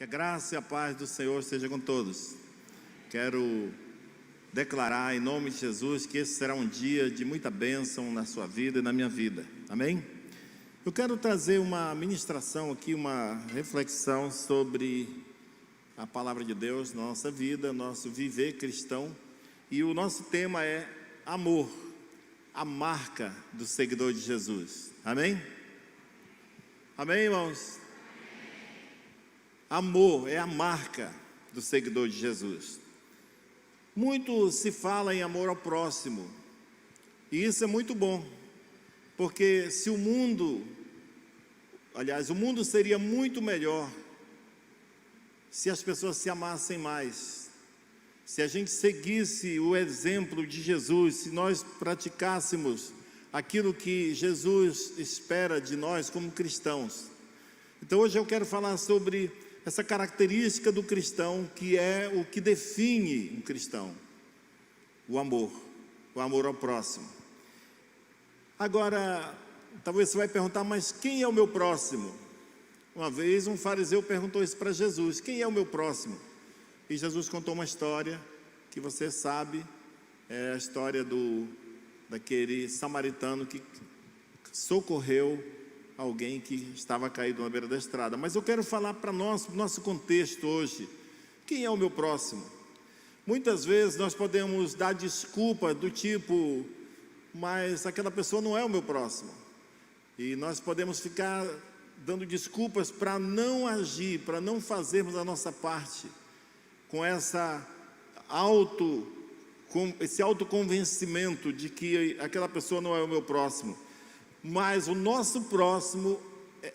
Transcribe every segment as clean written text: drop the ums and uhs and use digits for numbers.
Que a graça e a paz do Senhor seja com todos. Quero declarar em nome de Jesus que esse será um dia de muita bênção na sua vida e na minha vida. Amém? Eu quero trazer uma ministração aqui, uma reflexão sobre a palavra de Deus na nossa vida, nosso viver cristão. E o nosso tema é amor, a marca do seguidor de Jesus. Amém? Amém, irmãos? Amor é a marca do seguidor de Jesus. Muito se fala em amor ao próximo, e isso é muito bom, porque se o mundo seria muito melhor se as pessoas se amassem mais, se a gente seguisse o exemplo de Jesus, se nós praticássemos aquilo que Jesus espera de nós como cristãos. Então hoje eu quero falar sobre essa característica do cristão, que é o que define um cristão: o amor ao próximo. Agora, talvez você vai perguntar, mas quem é o meu próximo? Uma vez um fariseu perguntou isso para Jesus: quem é o meu próximo? E Jesus contou uma história que você sabe, é a história daquele samaritano que socorreu alguém que estava caído na beira da estrada. Mas eu quero falar para nós, nosso contexto hoje, quem é o meu próximo? Muitas vezes nós podemos dar desculpa do tipo, mas aquela pessoa não é o meu próximo. E nós podemos ficar dando desculpas para não agir, para não fazermos a nossa parte, com esse autoconvencimento de que aquela pessoa não é o meu próximo. Mas o nosso próximo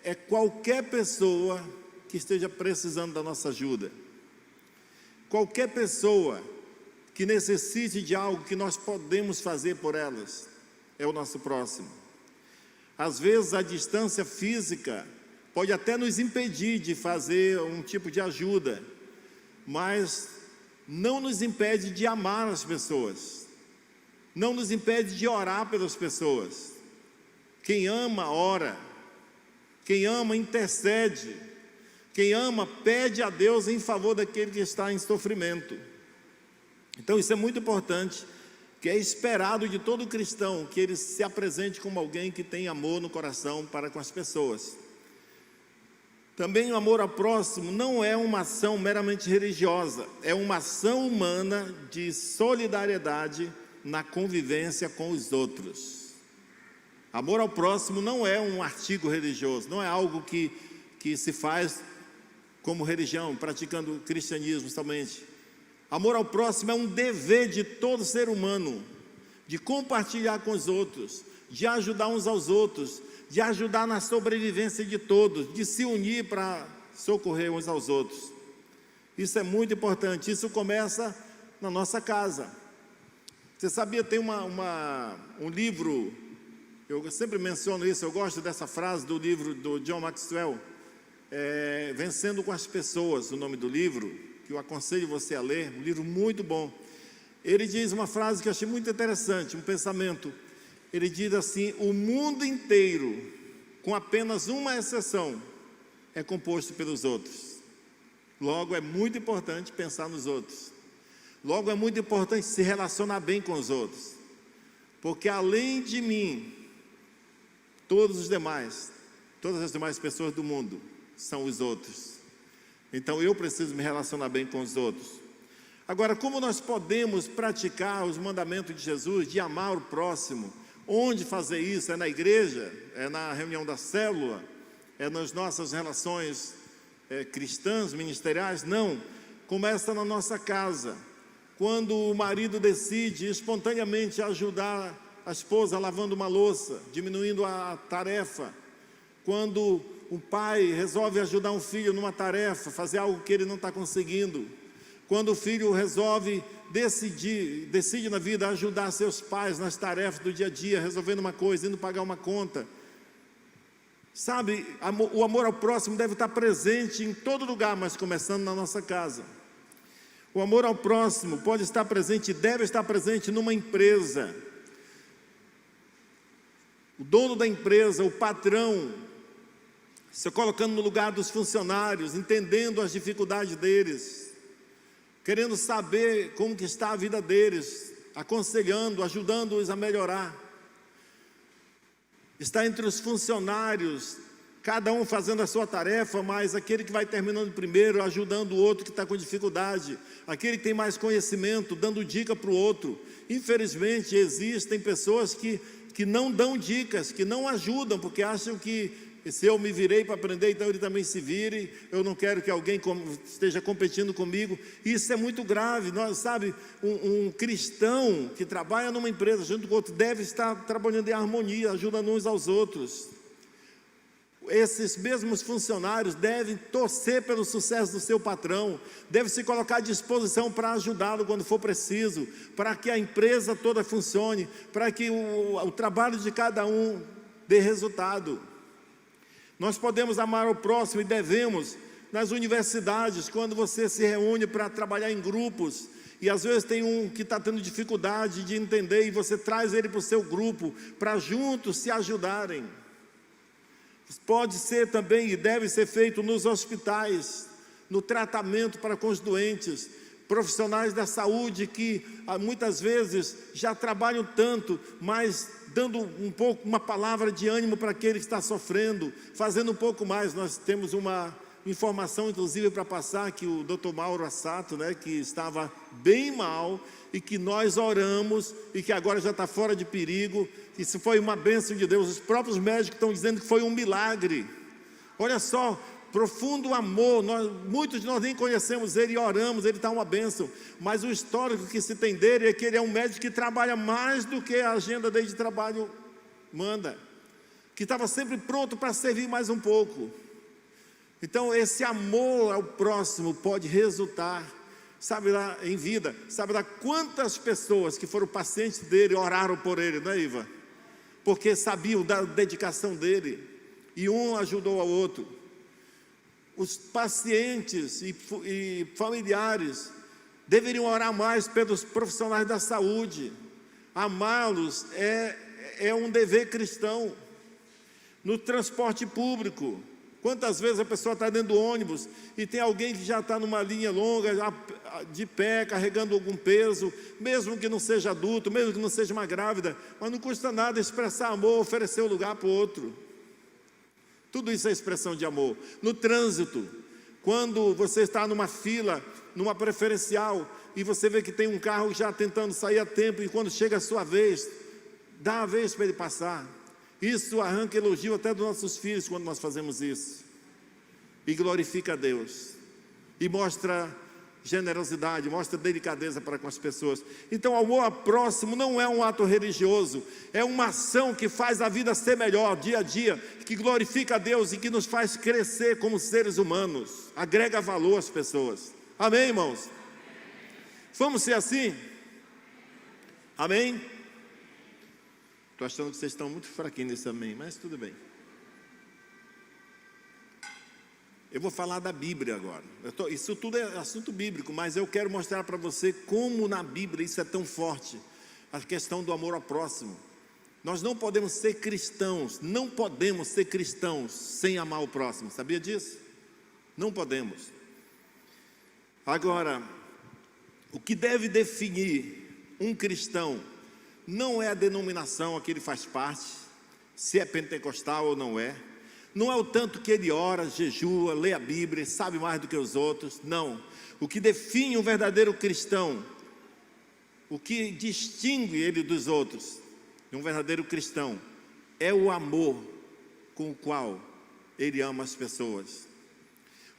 é qualquer pessoa que esteja precisando da nossa ajuda. Qualquer pessoa que necessite de algo que nós podemos fazer por elas, é o nosso próximo. Às vezes a distância física pode até nos impedir de fazer um tipo de ajuda, mas não nos impede de amar as pessoas, não nos impede de orar pelas pessoas. Quem ama, ora. Quem ama, intercede. Quem ama, pede a Deus em favor daquele que está em sofrimento. Então isso é muito importante, que é esperado de todo cristão, que ele se apresente como alguém que tem amor no coração para com as pessoas. Também o amor ao próximo não é uma ação meramente religiosa, é uma ação humana de solidariedade na convivência com os outros. Amor ao próximo não é um artigo religioso, não é algo que se faz como religião, praticando cristianismo somente. Amor ao próximo é um dever de todo ser humano, de compartilhar com os outros, de ajudar uns aos outros, de ajudar na sobrevivência de todos, de se unir para socorrer uns aos outros. Isso é muito importante, isso começa na nossa casa. Você sabia, tem um livro, eu sempre menciono isso, eu gosto dessa frase do livro do John Maxwell, Vencendo com as Pessoas, o nome do livro, que eu aconselho você a ler, um livro muito bom. Ele diz uma frase que eu achei muito interessante, um pensamento. Ele diz assim: o mundo inteiro, com apenas uma exceção, é composto pelos outros. Logo, é muito importante pensar nos outros. Logo, é muito importante se relacionar bem com os outros. Porque além de mim, todas as demais pessoas do mundo são os outros. Então eu preciso me relacionar bem com os outros. Agora, como nós podemos praticar os mandamentos de Jesus, de amar o próximo? Onde fazer isso? É na igreja? É na reunião da célula? É nas nossas relações cristãs, ministeriais? Não. Começa na nossa casa. Quando o marido decide espontaneamente ajudar a esposa lavando uma louça, diminuindo a tarefa. Quando o pai resolve ajudar um filho numa tarefa, fazer algo que ele não está conseguindo. Quando o filho resolve decide na vida ajudar seus pais nas tarefas do dia a dia, resolvendo uma coisa, indo pagar uma conta. Sabe, o amor ao próximo deve estar presente em todo lugar, mas começando na nossa casa. O amor ao próximo pode estar presente e deve estar presente numa empresa. O dono da empresa, o patrão, se colocando no lugar dos funcionários, entendendo as dificuldades deles, querendo saber como que está a vida deles, aconselhando, ajudando-os a melhorar. Está entre os funcionários, cada um fazendo a sua tarefa, mas aquele que vai terminando primeiro, ajudando o outro que está com dificuldade, aquele que tem mais conhecimento, dando dica para o outro. Infelizmente, existem pessoas que não dão dicas, que não ajudam, porque acham que se eu me virei para aprender, então ele também se vire, eu não quero que alguém esteja competindo comigo. Isso é muito grave. Nós, sabe, um cristão que trabalha numa empresa junto com outro, deve estar trabalhando em harmonia, ajudando uns aos outros. Esses mesmos funcionários devem torcer pelo sucesso do seu patrão, devem se colocar à disposição para ajudá-lo quando for preciso, para que a empresa toda funcione, para que o trabalho de cada um dê resultado. Nós podemos amar o próximo e devemos. Nas universidades, quando você se reúne para trabalhar em grupos, e às vezes tem um que está tendo dificuldade de entender, e você traz ele para o seu grupo, para juntos se ajudarem. Pode ser também e deve ser feito nos hospitais, no tratamento para com os doentes, profissionais da saúde que muitas vezes já trabalham tanto, mas dando um pouco, uma palavra de ânimo para aquele que está sofrendo, fazendo um pouco mais. Nós temos uma informação, inclusive, para passar, que o Dr. Mauro Assato, né, que estava bem mal, e que nós oramos, e que agora já está fora de perigo. Isso foi uma bênção de Deus. Os próprios médicos estão dizendo que foi um milagre. Olha só, profundo amor. Muitos de nós nem conhecemos ele e oramos, ele está uma bênção. Mas o histórico que se tem dele é que ele é um médico que trabalha mais do que a agenda dele de trabalho manda, que estava sempre pronto para servir mais um pouco. Então esse amor ao próximo pode resultar, sabe lá, em vida. Sabe lá quantas pessoas que foram pacientes dele oraram por ele, não é, Iva? Porque sabiam da dedicação dele, e um ajudou ao outro. Os pacientes e familiares deveriam orar mais pelos profissionais da saúde. Amá-los é um dever cristão. No transporte público, quantas vezes a pessoa está dentro do ônibus e tem alguém que já está numa linha longa, de pé, carregando algum peso, mesmo que não seja adulto, mesmo que não seja uma grávida, mas não custa nada expressar amor, oferecer o lugar para o outro. Tudo isso é expressão de amor. No trânsito, quando você está numa fila, numa preferencial, e você vê que tem um carro já tentando sair a tempo, e quando chega a sua vez, dá a vez para ele passar. Isso arranca elogio até dos nossos filhos quando nós fazemos isso. E glorifica a Deus. E mostra generosidade, mostra delicadeza para com as pessoas. Então, o amor ao próximo não é um ato religioso, é uma ação que faz a vida ser melhor dia a dia, que glorifica a Deus e que nos faz crescer como seres humanos, agrega valor às pessoas. Amém, irmãos? Vamos ser assim? Amém? Estou achando que vocês estão muito fraquinhos nesse amém, mas tudo bem. Eu vou falar da Bíblia agora. Isso tudo é assunto bíblico, mas eu quero mostrar para você como na Bíblia isso é tão forte. A questão do amor ao próximo. Nós não podemos ser cristãos, sem amar o próximo. Sabia disso? Não podemos. Agora, o que deve definir um cristão não é a denominação a que ele faz parte, se é pentecostal ou não é. Não é o tanto que ele ora, jejua, lê a Bíblia, sabe mais do que os outros. Não. O que define um verdadeiro cristão, o que distingue ele dos outros, um verdadeiro cristão, é o amor com o qual ele ama as pessoas.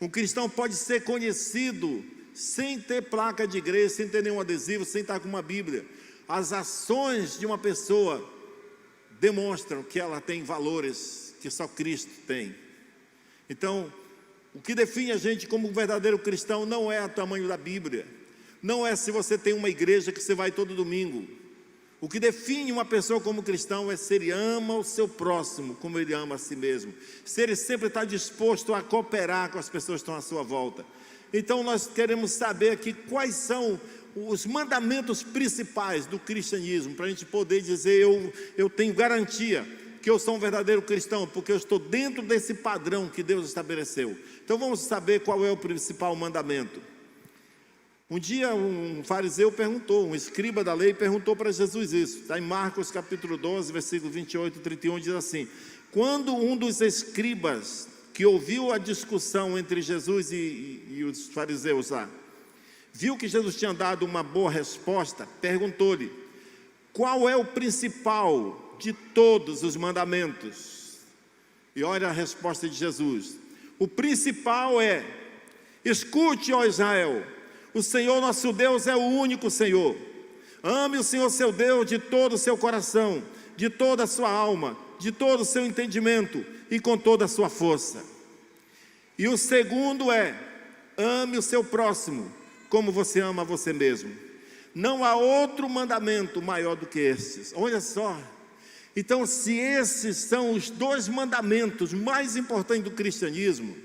Um cristão pode ser conhecido sem ter placa de igreja, sem ter nenhum adesivo, sem estar com uma Bíblia. As ações de uma pessoa demonstram que ela tem valores que só Cristo tem. Então, o que define a gente como um verdadeiro cristão não é o tamanho da Bíblia, não é se você tem uma igreja que você vai todo domingo. O que define uma pessoa como cristão é se ele ama o seu próximo como ele ama a si mesmo, se ele sempre está disposto a cooperar com as pessoas que estão à sua volta. Então nós queremos saber aqui quais são os mandamentos principais do cristianismo, para a gente poder dizer, eu tenho garantia que eu sou um verdadeiro cristão? Porque eu estou dentro desse padrão que Deus estabeleceu. Então vamos saber qual é o principal mandamento. Um dia um fariseu perguntou, um escriba da lei perguntou para Jesus isso. Está em Marcos capítulo 12, versículo 28 e 31, diz assim: quando um dos escribas que ouviu a discussão entre Jesus e os fariseus lá, viu que Jesus tinha dado uma boa resposta, perguntou-lhe: qual é o principal de todos os mandamentos? E olha a resposta de Jesus: o principal é: escute, ó Israel, o Senhor nosso Deus é o único Senhor. Ame o Senhor seu Deus de todo o seu coração, de toda a sua alma, de todo o seu entendimento e com toda a sua força. E o segundo é: ame o seu próximo como você ama a você mesmo. Não há outro mandamento maior do que estes. Olha só. Então, se esses são os dois mandamentos mais importantes do cristianismo,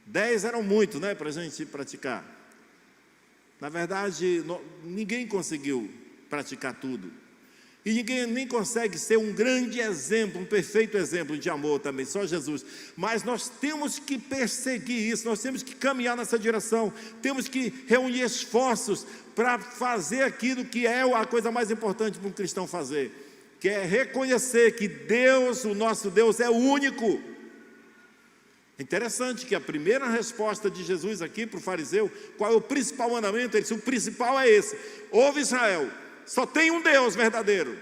10 eram muitos, né, para a gente praticar. Na verdade, ninguém conseguiu praticar tudo. E ninguém nem consegue ser um grande exemplo, um perfeito exemplo de amor também, só Jesus. Mas nós temos que perseguir isso, nós temos que caminhar nessa direção, temos que reunir esforços para fazer aquilo que é a coisa mais importante para um cristão fazer, que é reconhecer que Deus, o nosso Deus, é único. Interessante que a primeira resposta de Jesus aqui para o fariseu, qual é o principal mandamento? Ele disse: o principal é esse: ouve Israel, só tem um Deus verdadeiro,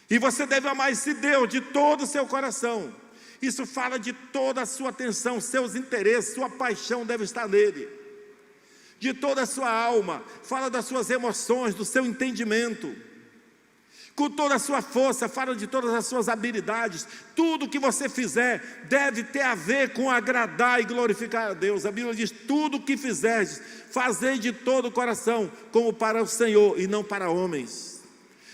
e você deve amar esse Deus de todo o seu coração. Isso fala de toda a sua atenção, seus interesses, sua paixão deve estar nele, de toda a sua alma, fala das suas emoções, do seu entendimento, com toda a sua força, fala de todas as suas habilidades. Tudo que você fizer deve ter a ver com agradar e glorificar a Deus. A Bíblia diz: tudo o que fizerdes, fazei de todo o coração, como para o Senhor e não para homens.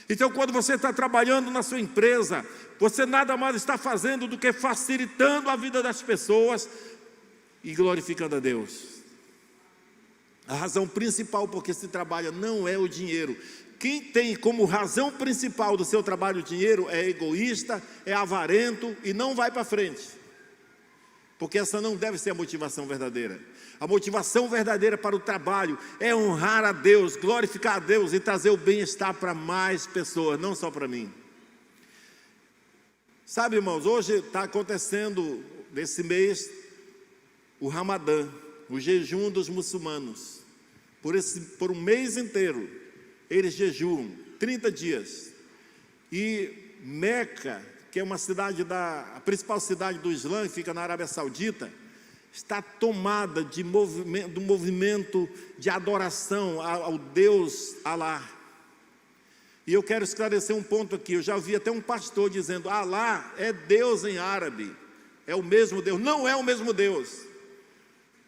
Então, quando você está trabalhando na sua empresa, você nada mais está fazendo do que facilitando a vida das pessoas e glorificando a Deus. A razão principal porque se trabalha não é o dinheiro. Quem tem como razão principal do seu trabalho o dinheiro é egoísta, é avarento e não vai para frente. Porque essa não deve ser a motivação verdadeira. A motivação verdadeira para o trabalho é honrar a Deus, glorificar a Deus e trazer o bem-estar para mais pessoas, não só para mim. Sabe, irmãos, hoje está acontecendo, nesse mês, o Ramadã, o jejum dos muçulmanos. Por um mês inteiro, eles jejuam 30 dias. E Meca, que é uma cidade a principal cidade do Islã, que fica na Arábia Saudita, está tomada do movimento de adoração ao Deus Alá. E eu quero esclarecer um ponto aqui. Eu já ouvi até um pastor dizendo: Alá é Deus em árabe, é o mesmo Deus. Não é o mesmo Deus.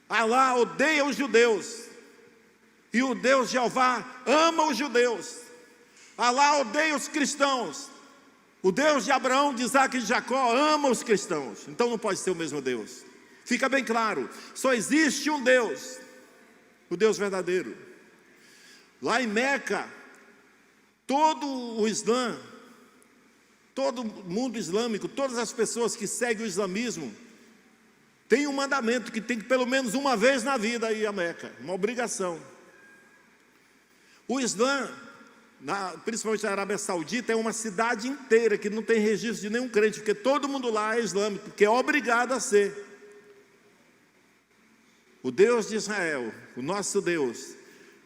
Alá odeia os judeus, e o Deus Jeová ama os judeus. Alá odeia os cristãos. O Deus de Abraão, de Isaac e de Jacó ama os cristãos. Então não pode ser o mesmo Deus. Fica bem claro, só existe um Deus, o Deus verdadeiro. Lá em Meca, todo o Islã, todo o mundo islâmico, todas as pessoas que seguem o islamismo, tem um mandamento que tem que pelo menos uma vez na vida ir a Meca, uma obrigação. O Islã, principalmente na Arábia Saudita, é uma cidade inteira que não tem registro de nenhum crente, porque todo mundo lá é islâmico, porque é obrigado a ser. O Deus de Israel, o nosso Deus,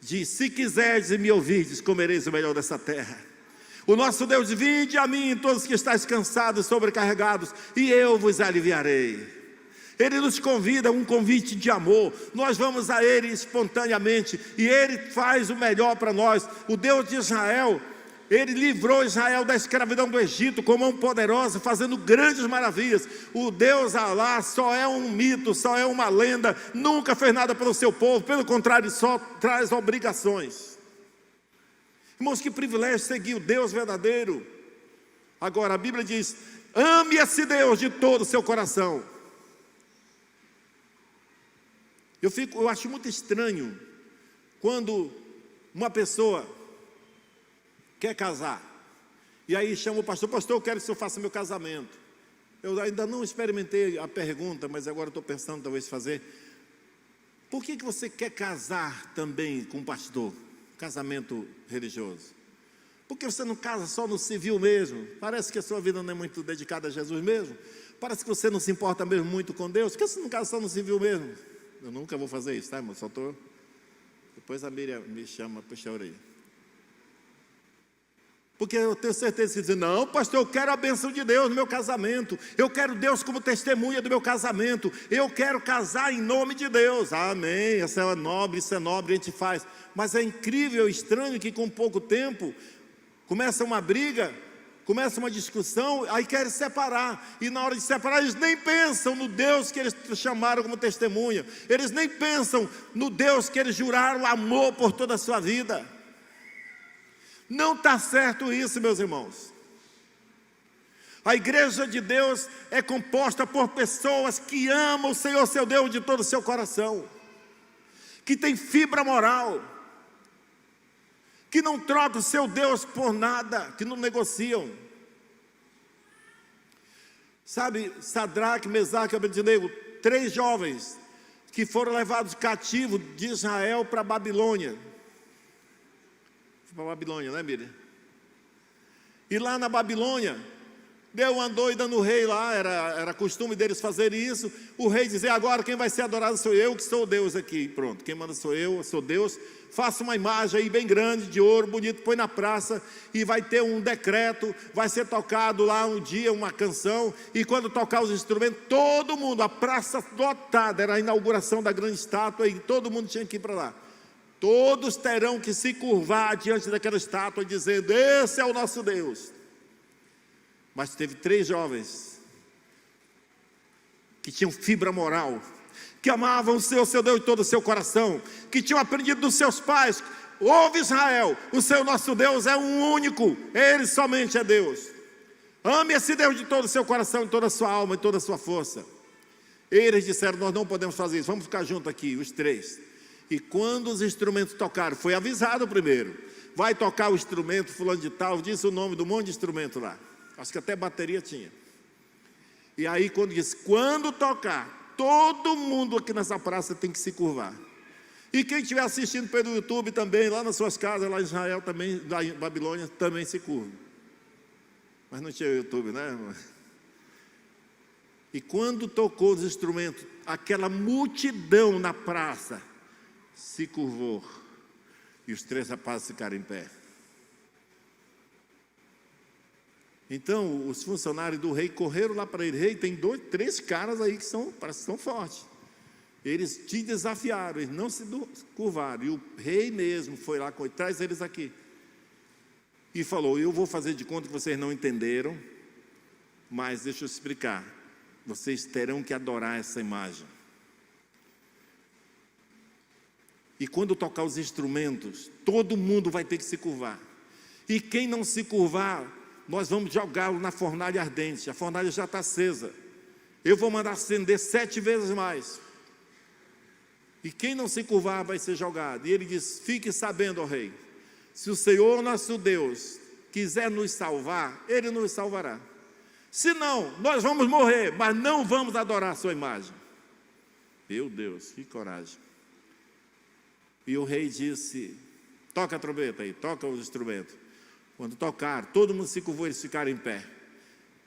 diz: se quiserdes e me ouvirdes, comereis o melhor dessa terra. O nosso Deus diz: vinde a mim todos que estáis cansados e sobrecarregados, e eu vos aliviarei. Ele nos convida, um convite de amor. Nós vamos a Ele espontaneamente, e Ele faz o melhor para nós. O Deus de Israel, Ele livrou Israel da escravidão do Egito com mão poderosa, fazendo grandes maravilhas. O Deus Alá só é um mito, só é uma lenda, nunca fez nada pelo seu povo, pelo contrário, só traz obrigações. Irmãos, que privilégio seguir o Deus verdadeiro. Agora, a Bíblia diz: ame esse Deus de todo o seu coração. Eu acho muito estranho quando uma pessoa quer casar, E aí chama o pastor: pastor, eu quero que o senhor faça meu casamento. Eu ainda não experimentei a pergunta, mas agora estou pensando talvez fazer. Por que você quer casar também com um pastor? Casamento religioso. Por que você não casa só no civil mesmo? Parece que a sua vida não é muito dedicada a Jesus mesmo. Parece que você não se importa mesmo muito com Deus. Por que você não casa só no civil mesmo? Eu nunca vou fazer isso, tá, irmão? Só estou... Depois a Miriam me chama, puxa a orelha. Porque eu tenho certeza que diz: não, pastor, eu quero a bênção de Deus no meu casamento. Eu quero Deus como testemunha do meu casamento. Eu quero casar em nome de Deus. Amém, isso é nobre, a gente faz. Mas é incrível, estranho que com pouco tempo começa uma briga, começa uma discussão, aí querem separar. E na hora de separar, eles nem pensam no Deus que eles chamaram como testemunha. Eles nem pensam no Deus que eles juraram amor por toda a sua vida. Não está certo isso, meus irmãos. A igreja de Deus é composta por pessoas que amam o Senhor seu Deus de todo o seu coração, que tem fibra moral, que não trocam o seu Deus por nada, que não negociam. Sabe, Sadraque, Mesaque e Abednego, 3 jovens que foram levados cativos de Israel para a Babilônia. Para a Babilônia, né, Miriam? E lá na Babilônia, deu uma doida no rei lá, era costume deles fazerem isso. O rei dizia: agora quem vai ser adorado sou eu, que sou Deus aqui. Pronto, quem manda sou eu sou Deus. Faça uma imagem aí bem grande, de ouro, bonito, põe na praça, e vai ter um decreto, vai ser tocado lá um dia uma canção, e quando tocar os instrumentos, todo mundo, a praça lotada, era a inauguração da grande estátua, e todo mundo tinha que ir para lá. Todos terão que se curvar diante daquela estátua, dizendo: esse é o nosso Deus. Mas teve 3 jovens que tinham fibra moral, que amavam o Senhor seu Deus de todo o seu coração, que tinham aprendido dos seus pais: ouve Israel, o Senhor nosso Deus é um único, Ele somente é Deus. Ame esse Deus de todo o seu coração, de toda a sua alma, de toda a sua força. Eles disseram: nós não podemos fazer isso, vamos ficar juntos aqui, os 3. E quando os instrumentos tocaram, foi avisado primeiro: vai tocar o instrumento fulano de tal, disse o nome do monte de instrumento lá, acho que até bateria tinha. E aí quando disse: quando tocar, todo mundo aqui nessa praça tem que se curvar. E quem estiver assistindo pelo YouTube também, lá nas suas casas, lá em Israel também, lá em Babilônia, também se curva. Mas não tinha YouTube, né, irmão? E quando tocou os instrumentos, aquela multidão na praça se curvou, e os 3 rapazes ficaram em pé. Então os funcionários do rei correram lá para ele: rei, tem 3 caras aí que parece que são fortes, eles te desafiaram, eles não se curvaram. E o rei mesmo foi lá: traz eles aqui. E falou: eu vou fazer de conta que vocês não entenderam, mas deixa eu explicar, vocês terão que adorar essa imagem. E quando tocar os instrumentos, todo mundo vai ter que se curvar. E quem não se curvar, nós vamos jogá-lo na fornalha ardente. A fornalha já está acesa. Eu vou mandar acender 7 vezes mais. E quem não se curvar vai ser jogado. E ele diz: fique sabendo, ó rei, se o Senhor nosso Deus quiser nos salvar, Ele nos salvará. Se não, nós vamos morrer, mas não vamos adorar a sua imagem. Meu Deus, que coragem. E o rei disse: toca a trombeta aí, toca os instrumentos. Quando tocar, todo mundo se curvou, eles ficaram em pé.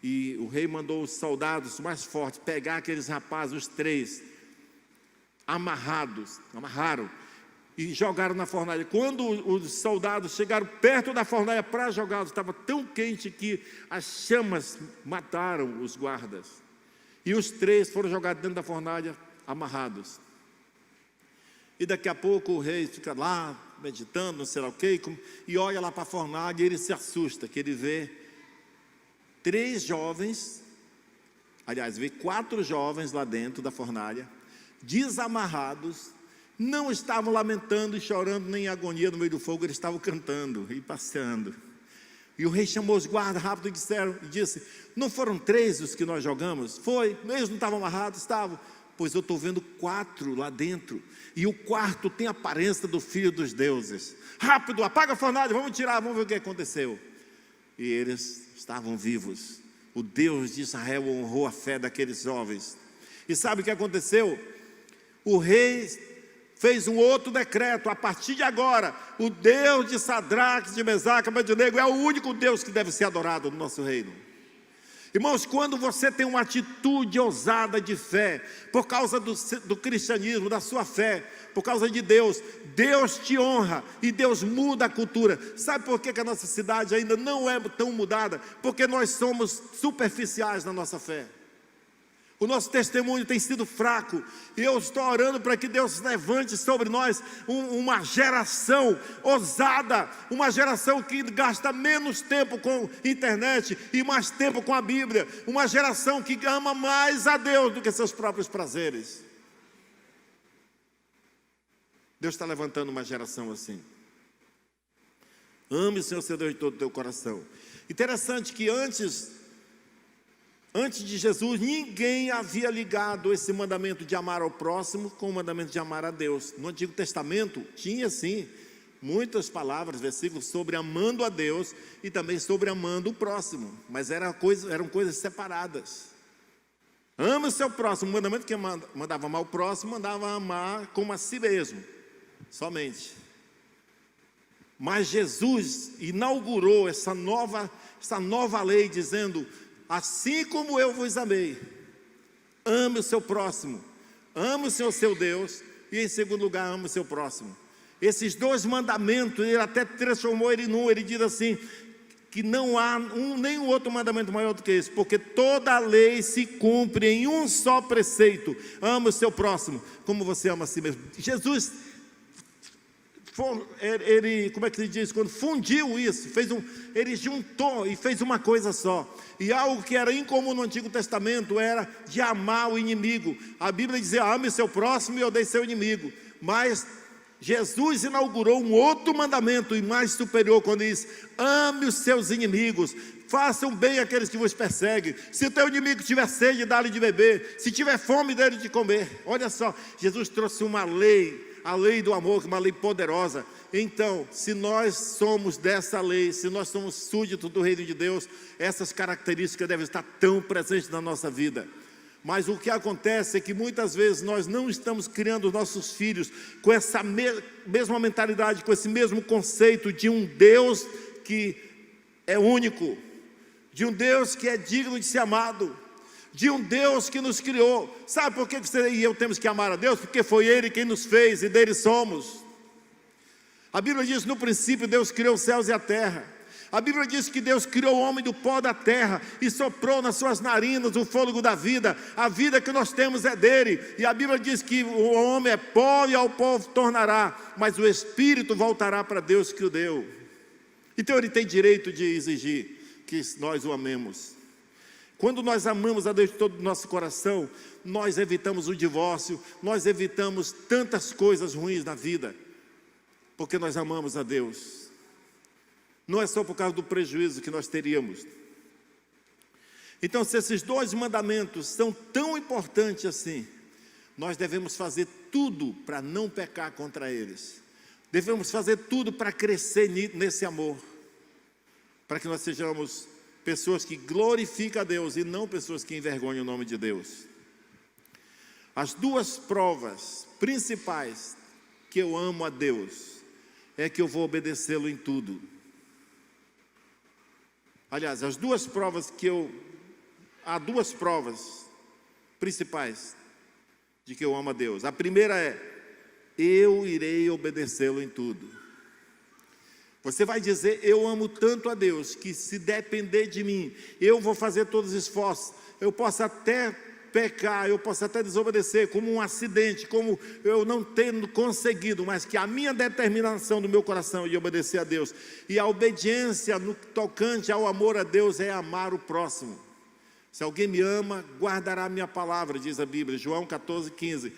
E o rei mandou os soldados mais fortes pegar aqueles rapazes, os 3, amarraram e jogaram na fornalha. Quando os soldados chegaram perto da fornalha para jogá-los, estava tão quente que as chamas mataram os guardas. E os 3 foram jogados dentro da fornalha, amarrados. E daqui a pouco o rei fica lá, meditando, não sei lá o quê, e olha lá para a fornalha, e ele se assusta, que ele vê 3 jovens, aliás, vê 4 jovens lá dentro da fornalha, desamarrados, não estavam lamentando e chorando, nem em agonia no meio do fogo, eles estavam cantando e passeando. E o rei chamou os guardas rápido e disse: não foram 3 os que nós jogamos? Foi, eles não estavam amarrados? Estavam. Pois eu estou vendo 4 lá dentro, e o 4º tem a aparência do filho dos deuses. Rápido, apaga a fornalha, vamos tirar, vamos ver o que aconteceu. e eles estavam vivos. O Deus de Israel honrou a fé daqueles jovens. E sabe o que aconteceu? O rei fez um outro decreto: a partir de agora, o Deus de Sadraque, de Mesaque, Abednego é o único Deus que deve ser adorado no nosso reino. Irmãos, quando você tem uma atitude ousada de fé, por causa do cristianismo, da sua fé, por causa de Deus, Deus te honra e Deus muda a cultura. Sabe por que a nossa cidade ainda não é tão mudada? Porque nós somos superficiais na nossa fé. O nosso testemunho tem sido fraco, e eu estou orando para que Deus levante sobre nós uma geração ousada, uma geração que gasta menos tempo com internet e mais tempo com a Bíblia, uma geração que ama mais a Deus do que seus próprios prazeres. Deus está levantando uma geração assim. Ame o Senhor seu Deus de todo o teu coração. Interessante que antes de Jesus, ninguém havia ligado esse mandamento de amar ao próximo com o mandamento de amar a Deus. No Antigo Testamento tinha sim muitas palavras, versículos sobre amando a Deus e também sobre amando o próximo, mas eram coisas separadas. Ama o seu próximo. O mandamento que mandava amar o próximo, mandava amar como a si mesmo, somente. Mas Jesus inaugurou essa nova lei, dizendo: assim como eu vos amei, ame o seu próximo, ame o Senhor seu Deus, e em segundo lugar, ame o seu próximo. Esses dois mandamentos, ele até transformou ele num. Ele diz assim, que não há nenhum outro mandamento maior do que esse, porque toda a lei se cumpre em um só preceito: ame o seu próximo como você ama a si mesmo. Jesus, ele, como é que se diz, quando fundiu isso, ele juntou e fez uma coisa só. E algo que era incomum no Antigo Testamento era de amar o inimigo. A Bíblia dizia: ame seu próximo e odeie seu inimigo. Mas Jesus inaugurou um outro mandamento, e mais superior, quando diz: ame os seus inimigos, façam bem aqueles que vos perseguem. Se o teu inimigo tiver sede, dá-lhe de beber, se tiver fome, dê-lhe de comer. Olha só, Jesus trouxe uma lei, a lei do amor, uma lei poderosa. Então, se nós somos dessa lei, se nós somos súditos do reino de Deus, essas características devem estar tão presentes na nossa vida. Mas o que acontece é que muitas vezes nós não estamos criando os nossos filhos com essa mesma mentalidade, com esse mesmo conceito de um Deus que é único, de um Deus que é digno de ser amado, de um Deus que nos criou. Sabe por que você e eu temos que amar a Deus? Porque foi Ele quem nos fez e dele somos. A Bíblia diz: no princípio Deus criou os céus e a terra. A Bíblia diz que Deus criou o homem do pó da terra e soprou nas suas narinas o fôlego da vida. A vida que nós temos é dele. E a Bíblia diz que o homem é pó e ao pó tornará, mas o Espírito voltará para Deus que o deu. Então ele tem direito de exigir que nós o amemos. Quando nós amamos a Deus de todo o nosso coração, nós evitamos o divórcio, nós evitamos tantas coisas ruins na vida, porque nós amamos a Deus. Não é só por causa do prejuízo que nós teríamos. Então, se esses dois mandamentos são tão importantes assim, nós devemos fazer tudo para não pecar contra eles. Devemos fazer tudo para crescer nesse amor, para que nós sejamos pessoas que glorificam a Deus e não pessoas que envergonham o nome de Deus. As duas provas principais que eu amo a Deus é que eu vou obedecê-lo em tudo. Aliás, há duas provas principais de que eu amo a Deus. A primeira é: eu irei obedecê-lo em tudo. Você vai dizer: eu amo tanto a Deus que, se depender de mim, eu vou fazer todos os esforços. Eu posso até pecar, eu posso até desobedecer, como um acidente, como eu não tendo conseguido, mas que a minha determinação do meu coração de obedecer a Deus, e a obediência no tocante ao amor a Deus, é amar o próximo. Se alguém me ama, guardará a minha palavra, diz a Bíblia, João 14,15.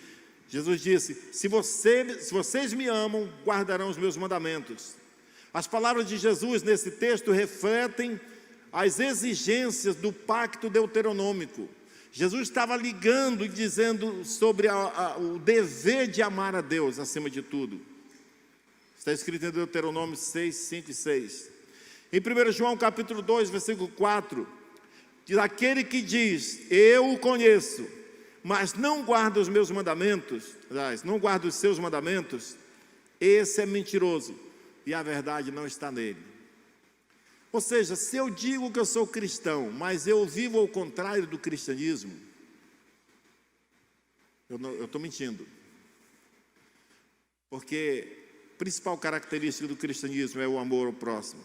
Jesus disse: se vocês me amam, guardarão os meus mandamentos. As palavras de Jesus nesse texto refletem as exigências do pacto deuteronômico. Jesus estava ligando e dizendo sobre o dever de amar a Deus acima de tudo. Está escrito em Deuteronômio 6, 5 e 6. Em 1 João capítulo 2, versículo 4, diz: aquele que diz, eu o conheço, mas não guarda os meus mandamentos, aliás, não guarda os seus mandamentos, esse é mentiroso, e a verdade não está nele. Ou seja, se eu digo que eu sou cristão, mas eu vivo ao contrário do cristianismo, eu estou mentindo. Porque a principal característica do cristianismo é o amor ao próximo.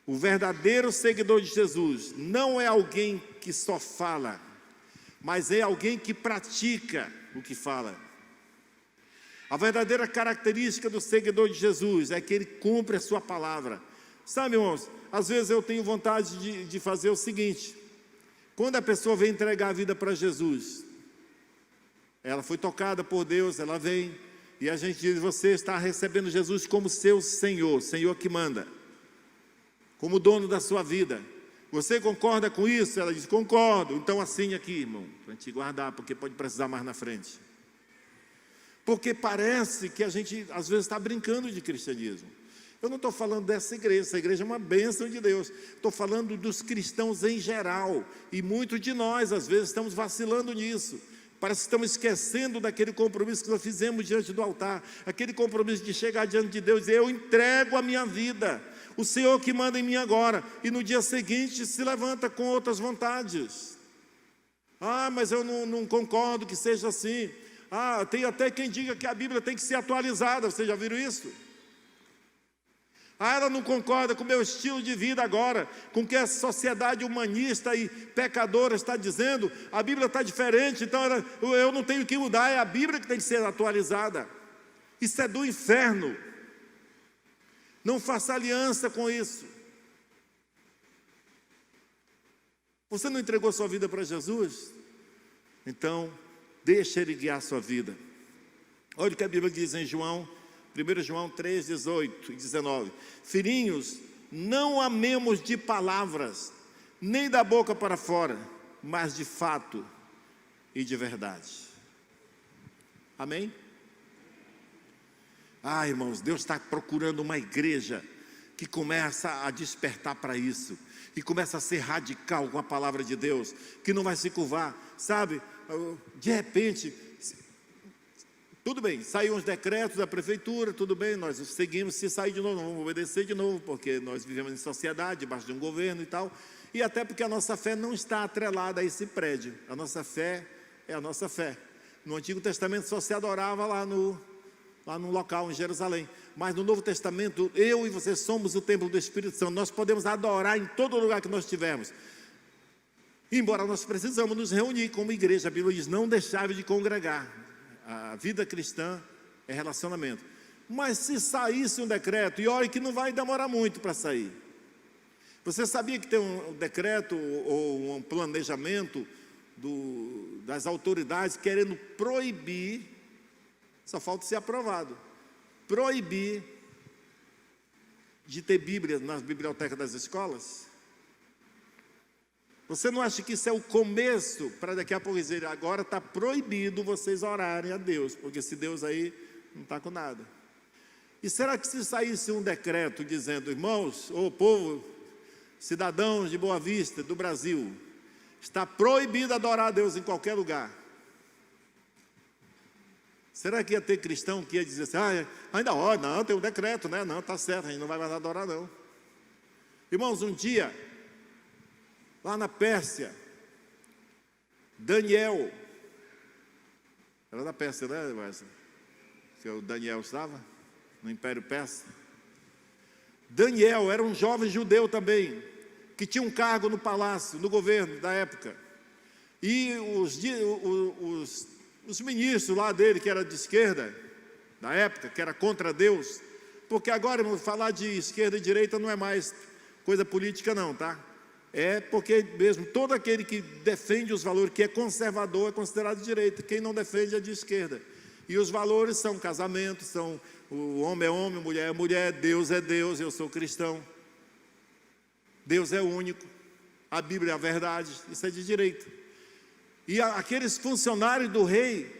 O verdadeiro seguidor de Jesus não é alguém que só fala, mas é alguém que pratica o que fala. A verdadeira característica do seguidor de Jesus é que ele cumpre a sua palavra. Sabe, irmãos, às vezes eu tenho vontade de fazer o seguinte: quando a pessoa vem entregar a vida para Jesus, ela foi tocada por Deus, ela vem, e a gente diz: você está recebendo Jesus como seu Senhor, Senhor que manda, como dono da sua vida. Você concorda com isso? Ela diz: concordo. Então assine aqui, irmão, para a gente guardar, porque pode precisar mais na frente. Porque parece que a gente às vezes está brincando de cristianismo. Eu não estou falando dessa igreja, essa igreja é uma bênção de Deus. Estou falando dos cristãos em geral, e muitos de nós às vezes estamos vacilando nisso. Parece que estamos esquecendo daquele compromisso que nós fizemos diante do altar, aquele compromisso de chegar diante de Deus e dizer: eu entrego a minha vida, o Senhor que manda em mim agora, e no dia seguinte se levanta com outras vontades. Ah, mas eu não concordo que seja assim. Ah, tem até quem diga que a Bíblia tem que ser atualizada, vocês já viram isso? Ah, ela não concorda com o meu estilo de vida agora, com o que a sociedade humanista e pecadora está dizendo. A Bíblia está diferente, então eu não tenho que mudar, é a Bíblia que tem que ser atualizada. Isso é do inferno. Não faça aliança com isso. Você não entregou sua vida para Jesus? Então, deixa Ele guiar a sua vida. Olha o que a Bíblia diz em João 1 João 3, 18 e 19. Filhinhos, não amemos de palavras, nem da boca para fora, mas de fato e de verdade. Amém? Ah, irmãos, Deus está procurando uma igreja que começa a despertar para isso, e começa a ser radical com a palavra de Deus, que não vai se curvar, sabe? De repente, tudo bem, saíram os decretos da prefeitura, tudo bem, nós seguimos. Se sair de novo, não vamos obedecer de novo, porque nós vivemos em sociedade, debaixo de um governo e tal, e até porque a nossa fé não está atrelada a esse prédio. A nossa fé é a nossa fé. No Antigo Testamento só se adorava lá no local em Jerusalém, mas no Novo Testamento, eu e você somos o templo do Espírito Santo. Nós podemos adorar em todo lugar que nós estivermos, embora nós precisamos nos reunir como igreja. A Bíblia diz: não deixai de congregar. A vida cristã é relacionamento. Mas se saísse um decreto, e olha que não vai demorar muito para sair. Você sabia que tem um decreto ou um planejamento das autoridades querendo proibir, só falta ser aprovado, proibir de ter Bíblia nas bibliotecas das escolas? Você não acha que isso é o começo para daqui a pouco dizer: agora está proibido vocês orarem a Deus, porque esse Deus aí não está com nada? E será que se saísse um decreto dizendo: irmãos, ou povo, cidadãos de Boa Vista, do Brasil, está proibido adorar a Deus em qualquer lugar? Será que ia ter cristão que ia dizer assim: ah, ainda ora, não, tem um decreto, né? Não, está certo, a gente não vai mais adorar não. Irmãos, um dia, lá na Pérsia, Daniel, era da Pérsia, né, Márcia? Que o Daniel estava no Império Persa. Daniel era um jovem judeu também, que tinha um cargo no palácio, no governo da época. E os ministros lá dele, que era de esquerda, da época, que era contra Deus, porque agora, irmão, falar de esquerda e direita não é mais coisa política não, tá? É porque mesmo todo aquele que defende os valores, que é conservador, é considerado de direita. Quem não defende é de esquerda. E os valores são casamento, são o homem é homem, mulher é mulher, Deus é Deus, eu sou cristão. Deus é único, a Bíblia é a verdade, isso é de direita. E aqueles funcionários do rei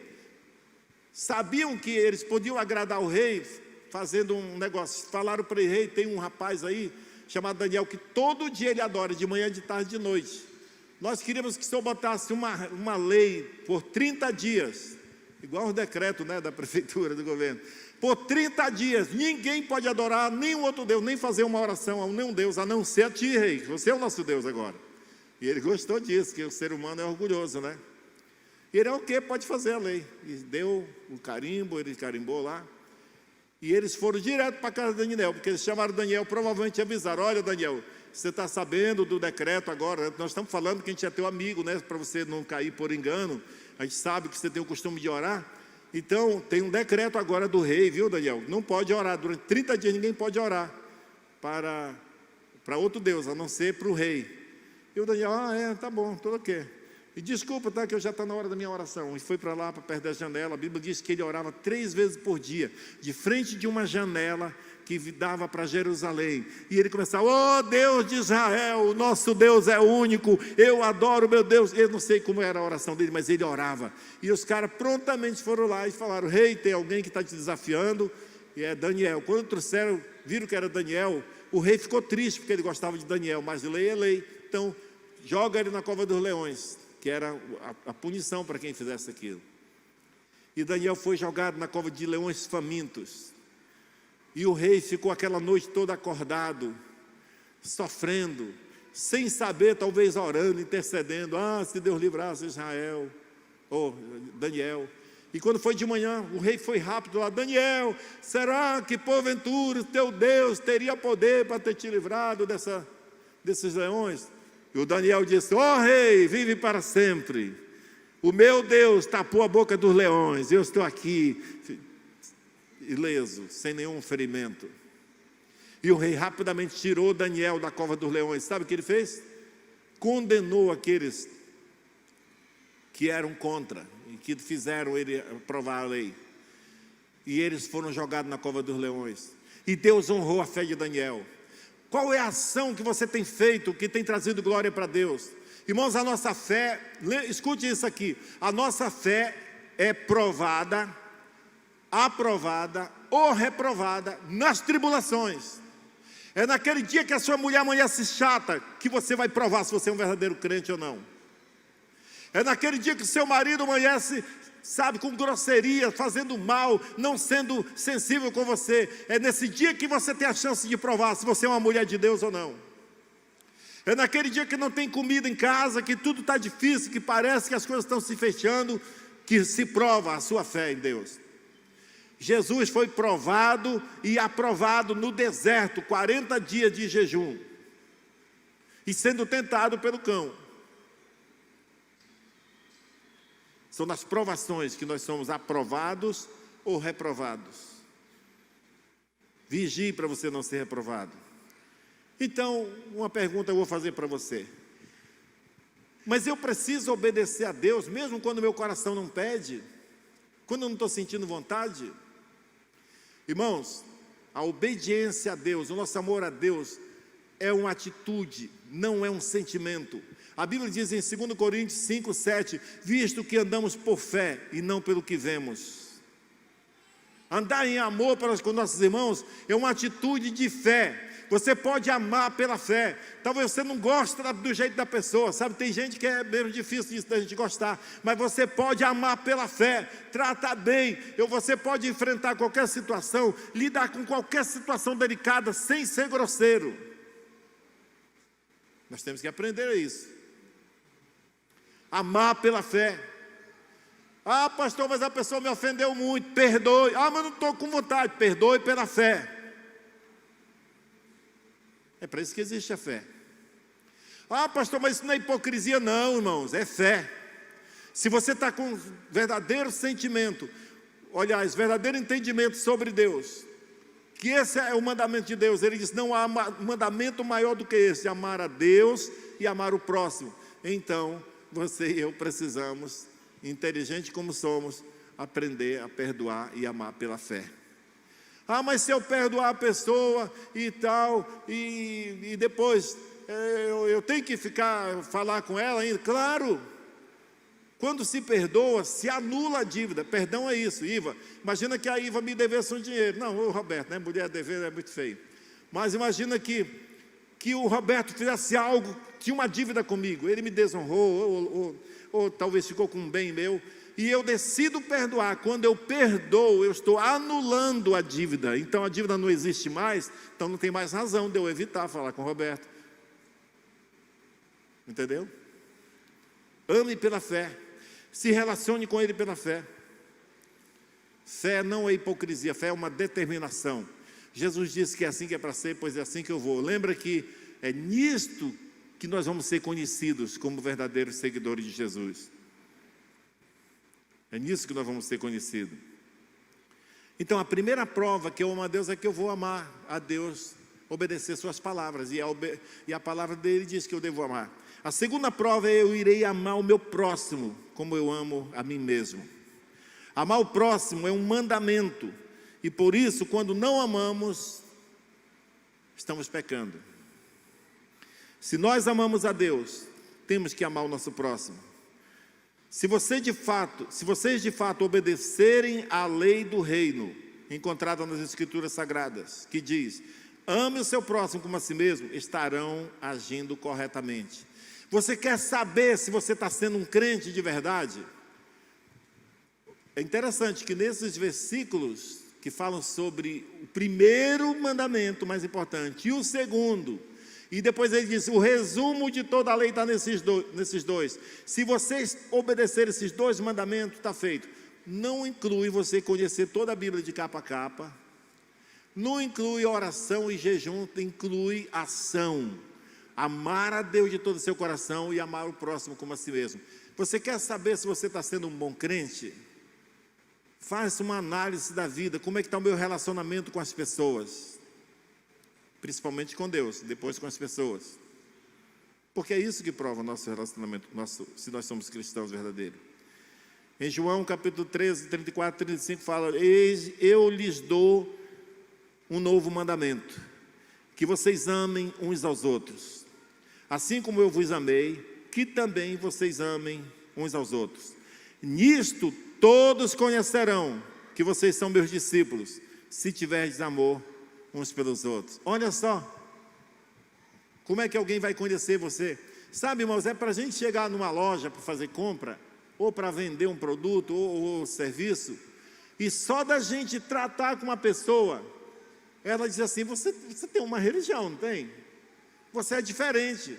sabiam que eles podiam agradar o rei fazendo um negócio. Falaram para o rei: tem um rapaz aí chamado Daniel, que todo dia ele adora, de manhã, de tarde, de noite. Nós queríamos que o Senhor botasse uma lei por 30 dias, igual o decreto, né, da prefeitura, do governo. Por 30 dias, ninguém pode adorar nenhum outro Deus, nem fazer uma oração a nenhum Deus, a não ser a ti, rei. Você é o nosso Deus agora. E ele gostou disso, que o ser humano é orgulhoso, né? E ele é o quê? Pode fazer a lei. E deu o carimbo, ele carimbou lá. E eles foram direto para a casa de Daniel, porque eles chamaram Daniel, provavelmente avisaram: olha, Daniel, você está sabendo do decreto agora? Nós estamos falando que a gente é teu amigo, né? Para você não cair por engano. A gente sabe que você tem o costume de orar. Então, tem um decreto agora do rei, viu, Daniel? Não pode orar, durante 30 dias ninguém pode orar para outro Deus, a não ser para o rei. E o Daniel, tá bom, tudo ok. E desculpa, tá, que eu já está na hora da minha oração. E foi para lá, para perto da janela. A Bíblia diz que ele orava 3 vezes por dia, de frente de uma janela que dava para Jerusalém. E ele começava: oh Deus de Israel, o nosso Deus é único, eu adoro meu Deus. Eu não sei como era a oração dele, mas ele orava. E os caras prontamente foram lá e falaram: rei, tem alguém que está te desafiando, e é Daniel. Quando trouxeram, viram que era Daniel, o rei ficou triste, porque ele gostava de Daniel, mas lei é lei. Então, joga ele na cova dos leões, que era a punição para quem fizesse aquilo. E Daniel foi jogado na cova de leões famintos. E o rei ficou aquela noite toda acordado, sofrendo, sem saber, talvez orando, intercedendo: se Deus livrasse Israel, ou Daniel. E quando foi de manhã, o rei foi rápido lá: Daniel, será que porventura o teu Deus teria poder para ter te livrado desses leões? E o Daniel disse: rei, vive para sempre. O meu Deus tapou a boca dos leões, eu estou aqui ileso, sem nenhum ferimento. E o rei rapidamente tirou Daniel da cova dos leões. Sabe o que ele fez? Condenou aqueles que eram contra e que fizeram ele aprovar a lei. E eles foram jogados na cova dos leões. E Deus honrou a fé de Daniel. Qual é a ação que você tem feito que tem trazido glória para Deus? Irmãos, a nossa fé, escute isso aqui: a nossa fé é provada, aprovada ou reprovada nas tribulações. É naquele dia que a sua mulher amanhece chata que você vai provar se você é um verdadeiro crente ou não. É naquele dia que seu marido amanhece, sabe, com grosseria, fazendo mal, não sendo sensível com você. É nesse dia que você tem a chance de provar se você é uma mulher de Deus ou não. É naquele dia que não tem comida em casa, que tudo está difícil, que parece que as coisas estão se fechando, que se prova a sua fé em Deus. Jesus foi provado e aprovado no deserto, 40 dias de jejum, e sendo tentado pelo cão. São nas provações que nós somos aprovados ou reprovados. Vigie para você não ser reprovado. Então, uma pergunta eu vou fazer para você: mas eu preciso obedecer a Deus, mesmo quando meu coração não pede? Quando eu não estou sentindo vontade? Irmãos, a obediência a Deus, o nosso amor a Deus, é uma atitude, não é um sentimento. A Bíblia diz em 2 Coríntios 5, 7, visto que andamos por fé e não pelo que vemos. Andar em amor para com nossos irmãos é uma atitude de fé. Você pode amar pela fé. Talvez você não goste do jeito da pessoa, sabe? Tem gente que é mesmo difícil disso, da gente gostar. Mas você pode amar pela fé, tratar bem. Você pode enfrentar qualquer situação, lidar com qualquer situação delicada, sem ser grosseiro. Nós temos que aprender isso. Amar pela fé. Pastor, mas a pessoa me ofendeu muito, perdoe. Mas não estou com vontade, perdoe pela fé. É para isso que existe a fé. Pastor, mas isso não é hipocrisia. Não, irmãos, é fé. Se você está com verdadeiro sentimento, aliás, verdadeiro entendimento sobre Deus, que esse é o mandamento de Deus. Ele diz: não há mandamento maior do que esse, amar a Deus e amar o próximo. Então, você e eu precisamos, inteligente como somos, aprender a perdoar e amar pela fé. Mas se eu perdoar a pessoa e tal, e depois eu tenho que falar com ela ainda? Claro! Quando se perdoa, se anula a dívida. Perdão é isso, Iva. Imagina que a Iva me devesse um dinheiro. Não, Roberto, né? Mulher dever é muito feio. Mas imagina que que o Roberto fizesse algo, tinha uma dívida comigo, ele me desonrou, ou talvez ficou com um bem meu, e eu decido perdoar. Quando eu perdoo, eu estou anulando a dívida. Então a dívida não existe mais, então não tem mais razão de eu evitar falar com o Roberto. Entendeu? Ame pela fé, se relacione com ele pela fé. Fé não é hipocrisia, fé é uma determinação. Jesus disse que é assim que é para ser, pois é assim que eu vou. Lembra que é nisto que nós vamos ser conhecidos como verdadeiros seguidores de Jesus. É nisso que nós vamos ser conhecidos. Então a primeira prova que eu amo a Deus é que eu vou amar a Deus, obedecer suas palavras, e a palavra dele diz que eu devo amar. A segunda prova é eu irei amar o meu próximo como eu amo a mim mesmo. Amar o próximo é um mandamento, e por isso quando não amamos, estamos pecando. Se nós amamos a Deus, temos que amar o nosso próximo. Se vocês de fato obedecerem à lei do reino, encontrada nas Escrituras Sagradas, que diz: ame o seu próximo como a si mesmo, estarão agindo corretamente. Você quer saber se você está sendo um crente de verdade? É interessante que nesses versículos que falam sobre o primeiro mandamento mais importante e o segundo, e depois ele diz, o resumo de toda a lei está nesses dois. Se vocês obedecerem esses dois mandamentos, está feito. Não inclui você conhecer toda a Bíblia de capa a capa, não inclui oração e jejum, inclui ação. Amar a Deus de todo o seu coração e amar o próximo como a si mesmo. Você quer saber se você está sendo um bom crente? Faça uma análise da vida, como é que está o meu relacionamento com as pessoas. Principalmente com Deus, depois com as pessoas. Porque é isso que prova o nosso relacionamento, se nós somos cristãos verdadeiros. Em João capítulo 13, 34, 35 fala: eis, eu lhes dou um novo mandamento, que vocês amem uns aos outros, assim como eu vos amei, que também vocês amem uns aos outros. Nisto todos conhecerão que vocês são meus discípulos, se tiverdes amor uns pelos outros. Olha só, como é que alguém vai conhecer você? Sabe, irmãos, é para a gente chegar numa loja para fazer compra, ou para vender um produto, ou serviço, e só da gente tratar com uma pessoa, ela diz assim, você tem uma religião, não tem? Você é diferente,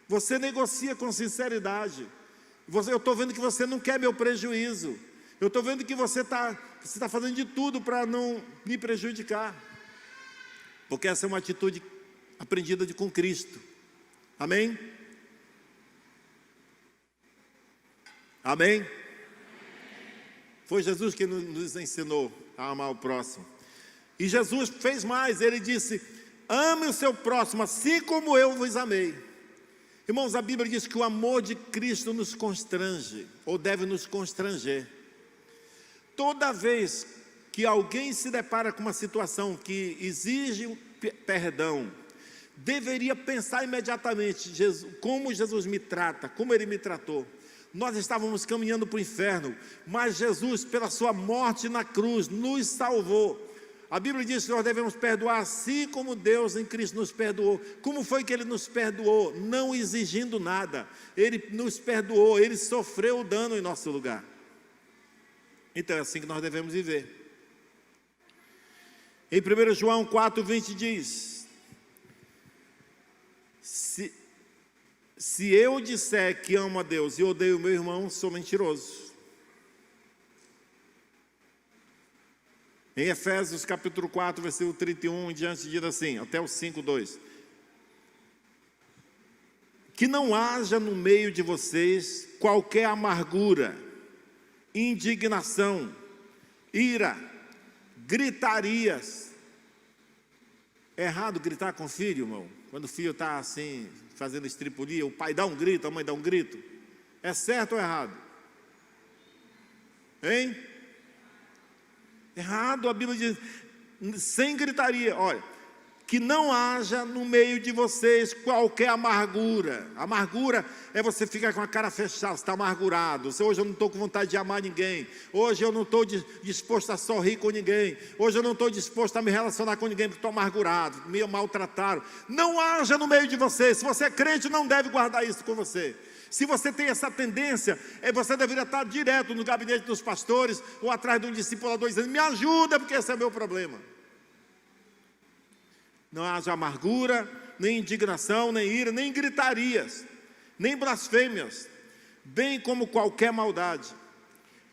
você negocia com sinceridade, eu estou vendo que você não quer meu prejuízo, eu estou vendo que você está fazendo de tudo para não me prejudicar, porque essa é uma atitude aprendida com Cristo. Amém? Amém? Foi Jesus que nos ensinou a amar o próximo. E Jesus fez mais, ele disse: ame o seu próximo assim como eu vos amei. Irmãos, a Bíblia diz que o amor de Cristo nos constrange, ou deve nos constranger. Toda vez que alguém se depara com uma situação que exige perdão, deveria pensar imediatamente, como Jesus me trata, como Ele me tratou. Nós estávamos caminhando para o inferno, mas Jesus, pela sua morte na cruz, nos salvou. A Bíblia diz que nós devemos perdoar assim como Deus em Cristo nos perdoou. Como foi que Ele nos perdoou? Não exigindo nada. Ele nos perdoou, Ele sofreu o dano em nosso lugar. Então é assim que nós devemos viver. Em 1 João 4,20 diz: se eu disser que amo a Deus e odeio o meu irmão, sou mentiroso. Em Efésios capítulo 4, versículo 31 em diante, diz assim, até o 5:2: que não haja no meio de vocês qualquer amargura, indignação, ira, gritarias. É errado gritar com o filho, irmão? Quando o filho está assim, fazendo estripulia, o pai dá um grito, a mãe dá um grito. É certo ou errado? Hein? Errado, a Bíblia diz, sem gritaria. Olha, que não haja no meio de vocês qualquer amargura. Amargura é você ficar com a cara fechada, você está amargurado. Hoje eu não estou com vontade de amar ninguém. Hoje eu não estou disposto a sorrir com ninguém. Hoje eu não estou disposto a me relacionar com ninguém porque estou amargurado, me maltrataram. Não haja no meio de vocês. Se você é crente, não deve guardar isso com você. Se você tem essa tendência, você deveria estar direto no gabinete dos pastores ou atrás de um discipulador dizendo: me ajuda, porque esse é o meu problema. Não haja amargura, nem indignação, nem ira, nem gritarias, nem blasfêmias, bem como qualquer maldade.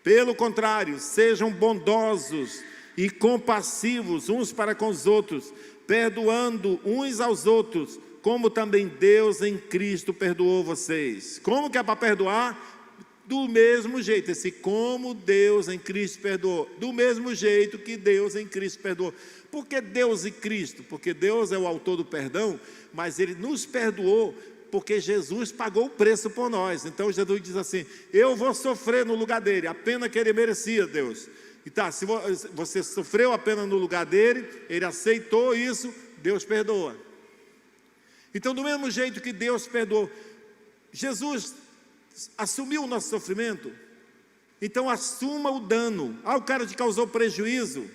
Pelo contrário, sejam bondosos e compassivos uns para com os outros, perdoando uns aos outros, como também Deus em Cristo perdoou vocês. Como que é para perdoar? Do mesmo jeito, como Deus em Cristo perdoou, do mesmo jeito que Deus em Cristo perdoou. Por que Deus e Cristo? Porque Deus é o autor do perdão, mas Ele nos perdoou porque Jesus pagou o preço por nós. Então Jesus diz assim: eu vou sofrer no lugar dele, a pena que ele merecia, Deus. E tá, se você sofreu a pena no lugar dele, ele aceitou isso, Deus perdoa. Então, do mesmo jeito que Deus perdoou, Jesus assumiu o nosso sofrimento, então assuma o dano. O cara te causou prejuízo,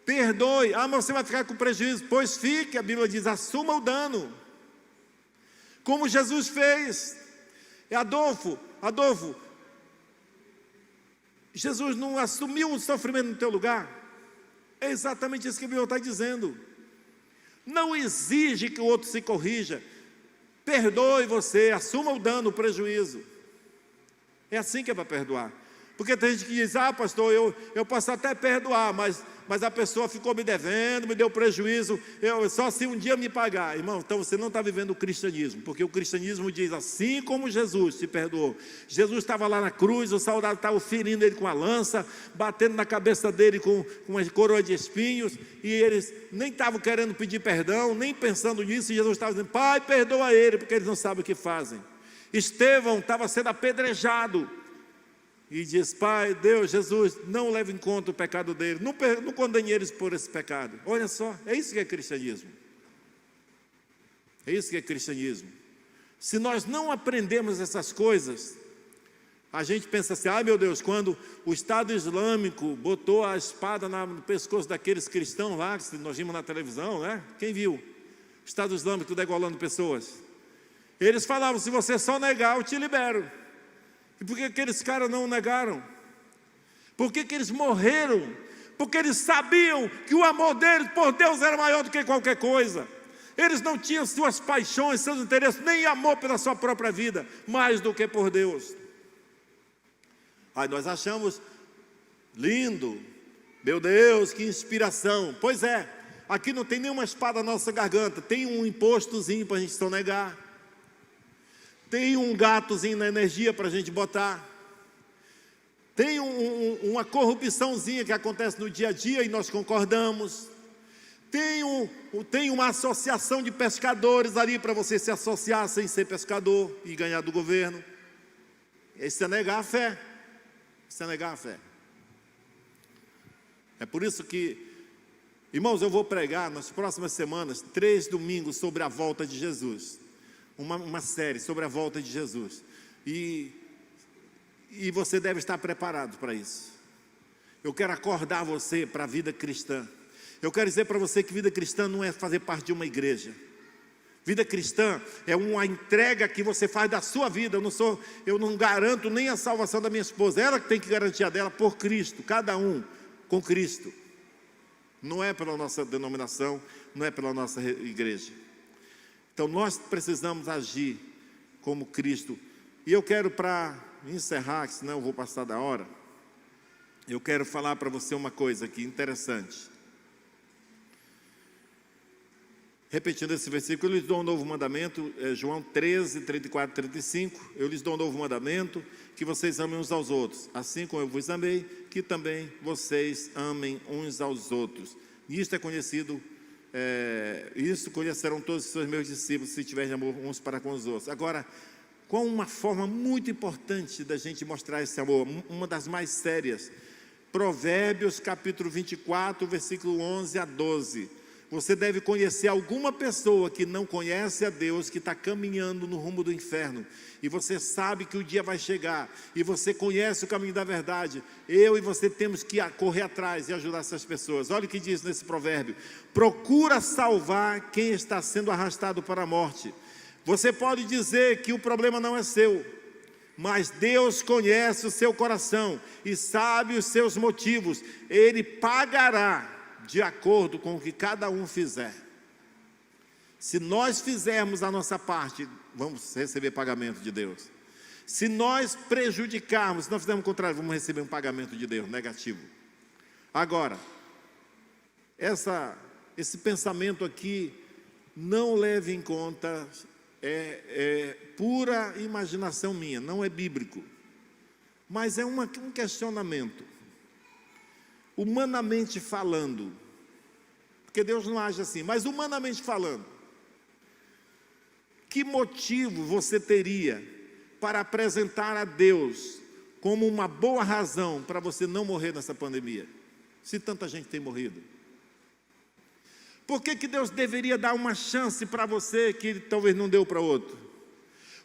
perdoe. Mas você vai ficar com prejuízo, pois fique, a Bíblia diz, assuma o dano, como Jesus fez. Adolfo, Jesus não assumiu o sofrimento no teu lugar? É exatamente isso que a Bíblia está dizendo. Não exige que o outro se corrija, perdoe você, assuma o dano, o prejuízo. É assim que é para perdoar. Porque tem gente que diz: pastor, eu posso até perdoar, mas a pessoa ficou me devendo, me deu prejuízo, só se um dia me pagar. Irmão, então você não está vivendo o cristianismo, porque o cristianismo diz: assim como Jesus te perdoou. Jesus estava lá na cruz, o soldado estava ferindo ele com a lança, batendo na cabeça dele com uma coroa de espinhos, e eles nem estavam querendo pedir perdão, nem pensando nisso, e Jesus estava dizendo: Pai, perdoa ele, porque eles não sabem o que fazem. Estevão estava sendo apedrejado, e diz: Pai, Deus, Jesus, não leve em conta o pecado dele, não condene eles por esse pecado. Olha só, é isso que é cristianismo. É isso que é cristianismo. Se nós não aprendemos essas coisas, a gente pensa assim: meu Deus, quando o Estado Islâmico botou a espada no pescoço daqueles cristãos lá, que nós vimos na televisão, né? Quem viu? O Estado Islâmico degolando pessoas. Eles falavam: se você só negar, eu te libero. E por que aqueles caras não negaram? Por que eles morreram? Porque eles sabiam que o amor deles por Deus era maior do que qualquer coisa. Eles não tinham suas paixões, seus interesses, nem amor pela sua própria vida, mais do que por Deus. Aí nós achamos lindo, meu Deus, que inspiração. Pois é, aqui não tem nenhuma espada na nossa garganta, tem um impostozinho para a gente sonegar. Tem um gatozinho na energia para a gente botar. Tem uma corrupçãozinha que acontece no dia a dia e nós concordamos. Tem uma associação de pescadores ali para você se associar sem ser pescador e ganhar do governo. Isso é negar a fé. Isso é negar a fé. É por isso que, irmãos, eu vou pregar nas próximas semanas 3 domingos sobre a volta de Jesus. Uma série sobre a volta de Jesus, e você deve estar preparado para isso. Eu quero acordar você para a vida cristã. Eu quero dizer para você que vida cristã não é fazer parte de uma igreja. Vida cristã é uma entrega que você faz da sua vida. Eu não garanto nem a salvação da minha esposa, ela que tem que garantir a dela por Cristo, cada um com Cristo. Não é pela nossa denominação, não é pela nossa igreja. Então nós precisamos agir como Cristo. E eu quero, para encerrar, senão eu vou passar da hora, eu quero falar para você uma coisa aqui interessante. Repetindo esse versículo: eu lhes dou um novo mandamento, João 13, 34, 35. Eu lhes dou um novo mandamento, que vocês amem uns aos outros, assim como eu vos amei, que também vocês amem uns aos outros. E isto é conhecido, isso conhecerão todos os seus meus discípulos, se tiverem amor uns para com os outros. Agora, com uma forma muito importante da gente mostrar esse amor, uma das mais sérias, Provérbios capítulo 24, versículo 11 a 12. Você deve conhecer alguma pessoa que não conhece a Deus, que está caminhando no rumo do inferno, e você sabe que o dia vai chegar, e você conhece o caminho da verdade. Eu e você temos que correr atrás e ajudar essas pessoas. Olha o que diz nesse provérbio: procura salvar quem está sendo arrastado para a morte. Você pode dizer que o problema não é seu, mas Deus conhece o seu coração e sabe os seus motivos. Ele pagará de acordo com o que cada um fizer. Se nós fizermos a nossa parte, vamos receber pagamento de Deus. Se nós prejudicarmos, se nós fizermos o contrário, vamos receber um pagamento de Deus negativo. Agora, esse pensamento aqui, não leve em conta, é pura imaginação minha, não é bíblico, mas é um questionamento. Humanamente falando, porque Deus não age assim, mas humanamente falando, que motivo você teria para apresentar a Deus como uma boa razão para você não morrer nessa pandemia, se tanta gente tem morrido? Por que Deus deveria dar uma chance para você que Ele talvez não deu para outro?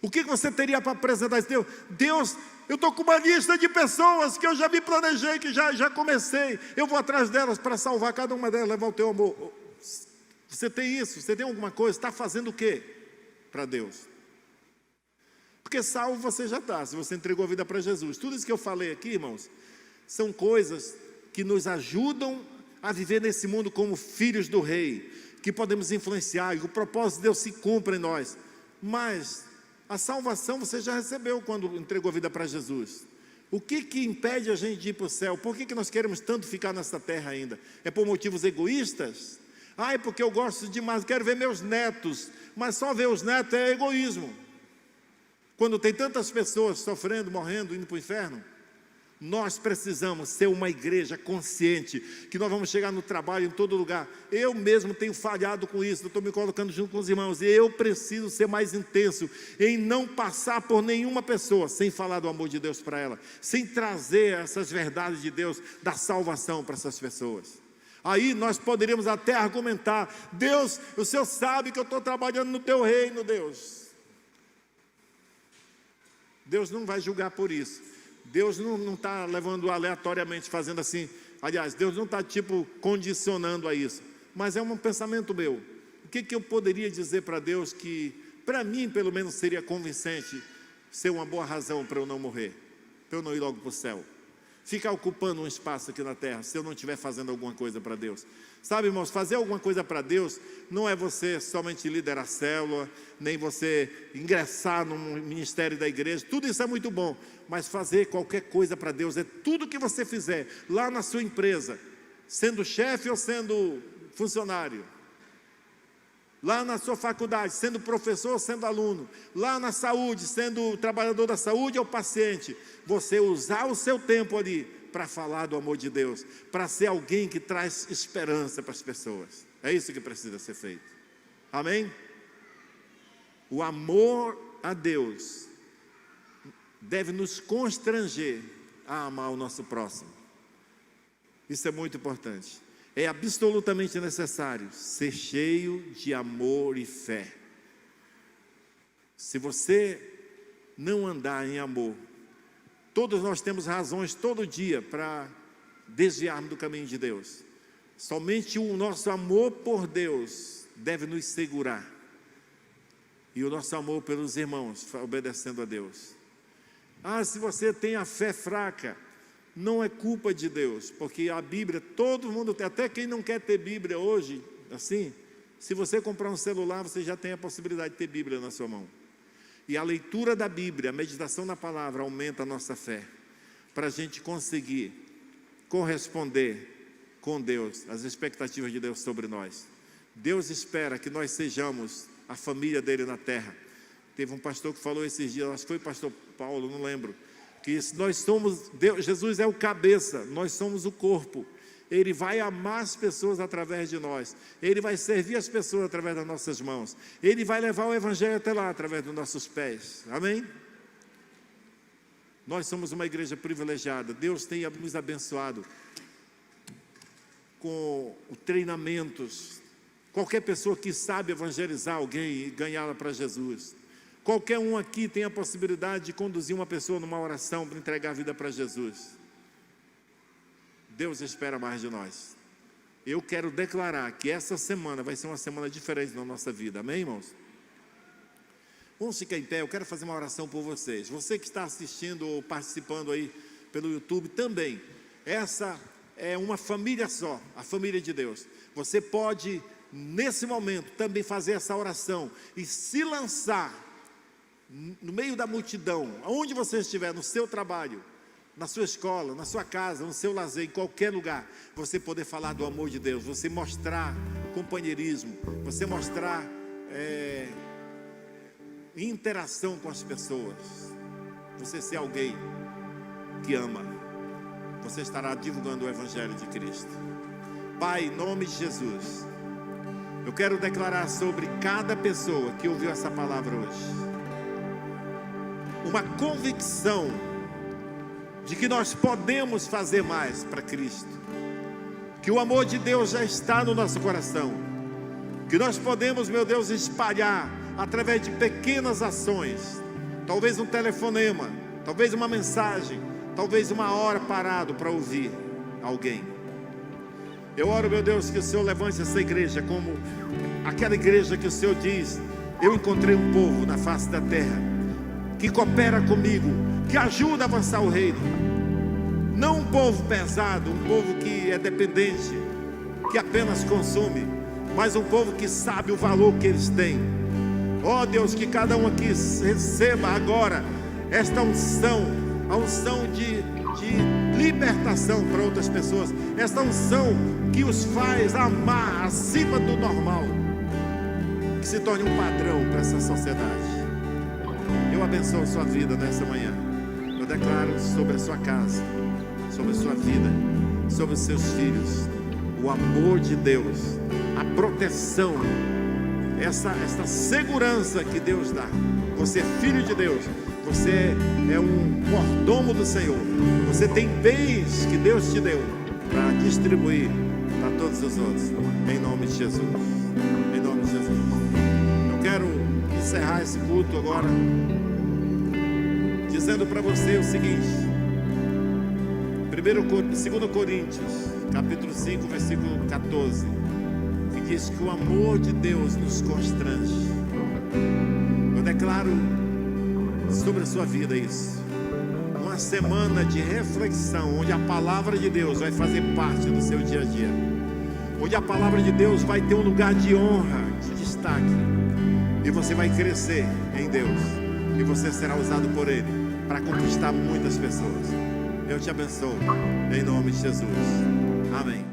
O que você teria para apresentar a Deus? Deus, eu estou com uma lista de pessoas que eu já me planejei, que já comecei. Eu vou atrás delas para salvar cada uma delas, levar o teu amor. Você tem isso? Você tem alguma coisa? Está fazendo o quê para Deus? Porque salvo você já está, se você entregou a vida para Jesus. Tudo isso que eu falei aqui, irmãos, são coisas que nos ajudam a viver nesse mundo como filhos do Rei, que podemos influenciar, e o propósito de Deus se cumpre em nós. Mas a salvação você já recebeu quando entregou a vida para Jesus. O que impede a gente de ir para o céu? Por que nós queremos tanto ficar nessa terra ainda? É por motivos egoístas? É porque eu gosto demais, quero ver meus netos. Mas só ver os netos é egoísmo. Quando tem tantas pessoas sofrendo, morrendo, indo para o inferno. Nós precisamos ser uma igreja consciente, que nós vamos chegar no trabalho, em todo lugar. Eu mesmo tenho falhado com isso, eu estou me colocando junto com os irmãos, e eu preciso ser mais intenso, em não passar por nenhuma pessoa, sem falar do amor de Deus para ela, sem trazer essas verdades de Deus, da salvação para essas pessoas. Aí nós poderíamos até argumentar: Deus, o Senhor sabe que eu estou trabalhando no teu reino, Deus. Deus não vai julgar por isso. Deus não está levando aleatoriamente, fazendo assim. Aliás, Deus não está condicionando a isso. Mas é um pensamento meu. O que eu poderia dizer para Deus que, para mim, pelo menos, seria convincente, ser uma boa razão para eu não morrer, para eu não ir logo para o céu? Ficar ocupando um espaço aqui na terra, se eu não estiver fazendo alguma coisa para Deus. Sabe, irmãos, fazer alguma coisa para Deus não é você somente liderar a célula, nem você ingressar no ministério da igreja. Tudo isso é muito bom, mas fazer qualquer coisa para Deus é tudo que você fizer lá na sua empresa, sendo chefe ou sendo funcionário, lá na sua faculdade, sendo professor ou sendo aluno, lá na saúde, sendo trabalhador da saúde ou paciente. Você usar o seu tempo ali para falar do amor de Deus, para ser alguém que traz esperança para as pessoas. É isso que precisa ser feito. Amém? O amor a Deus deve nos constranger a amar o nosso próximo. Isso é muito importante. É absolutamente necessário ser cheio de amor e fé. Se você não andar em amor, todos nós temos razões todo dia para desviarmos do caminho de Deus. Somente o nosso amor por Deus deve nos segurar. E o nosso amor pelos irmãos, obedecendo a Deus. Se você tem a fé fraca, não é culpa de Deus, porque a Bíblia, todo mundo tem, até quem não quer ter Bíblia hoje, assim, se você comprar um celular, você já tem a possibilidade de ter Bíblia na sua mão. E a leitura da Bíblia, a meditação na palavra, aumenta a nossa fé, para a gente conseguir corresponder com Deus, as expectativas de Deus sobre nós. Deus espera que nós sejamos a família dele na terra. Teve um pastor que falou esses dias, acho que foi o pastor Paulo, não lembro, que nós somos, Deus, Jesus é o cabeça, nós somos o corpo. Ele vai amar as pessoas através de nós. Ele vai servir as pessoas através das nossas mãos. Ele vai levar o evangelho até lá, através dos nossos pés. Amém? Nós somos uma igreja privilegiada. Deus tem nos abençoado com treinamentos Qualquer pessoa que sabe evangelizar alguém e ganhá-la para Jesus. Qualquer um aqui tem a possibilidade de conduzir uma pessoa numa oração para entregar a vida para Jesus. Deus espera mais de nós. Eu quero declarar que essa semana vai ser uma semana diferente na nossa vida. Amém, irmãos? Vamos ficar em pé, eu quero fazer uma oração por vocês. Você que está assistindo ou participando aí pelo YouTube também. Essa é uma família só, a família de Deus. Você pode, nesse momento, também fazer essa oração e se lançar no meio da multidão, aonde você estiver, no seu trabalho, na sua escola, na sua casa, no seu lazer, em qualquer lugar, você poder falar do amor de Deus, você mostrar companheirismo, você mostrar interação com as pessoas, você ser alguém que ama, você estará divulgando o Evangelho de Cristo. Pai, em nome de Jesus, eu quero declarar sobre cada pessoa que ouviu essa palavra hoje, uma convicção de que nós podemos fazer mais para Cristo, que o amor de Deus já está no nosso coração, que nós podemos, meu Deus, espalhar através de pequenas ações, talvez um telefonema, talvez uma mensagem, talvez uma hora parado para ouvir alguém. Eu oro, meu Deus, que o Senhor levante essa igreja como aquela igreja que o Senhor diz: eu encontrei um povo na face da terra que coopera comigo, que ajuda a avançar o reino. Não um povo pesado, um povo que é dependente, que apenas consome, mas um povo que sabe o valor que eles têm. Ó Deus, que cada um aqui receba agora esta unção, a unção de libertação para outras pessoas, esta unção que os faz amar acima do normal, que se torne um padrão para essa sociedade. Eu abençoo a sua vida nessa manhã. Eu declaro sobre a sua casa, sobre a sua vida, sobre os seus filhos, o amor de Deus, a proteção, essa segurança que Deus dá. Você é filho de Deus, você é um mordomo do Senhor, você tem bens que Deus te deu para distribuir para todos os outros, em nome de Jesus, em nome de Jesus. Eu quero encerrar esse culto agora dizendo para você o seguinte: 2 Coríntios capítulo 5, versículo 14, que diz que o amor de Deus nos constrange. Eu declaro sobre a sua vida isso, uma semana de reflexão, onde a palavra de Deus vai fazer parte do seu dia a dia, onde a palavra de Deus vai ter um lugar de honra, de destaque, e você vai crescer em Deus, e você será usado por Ele para conquistar muitas pessoas. Eu te abençoo, em nome de Jesus. Amém.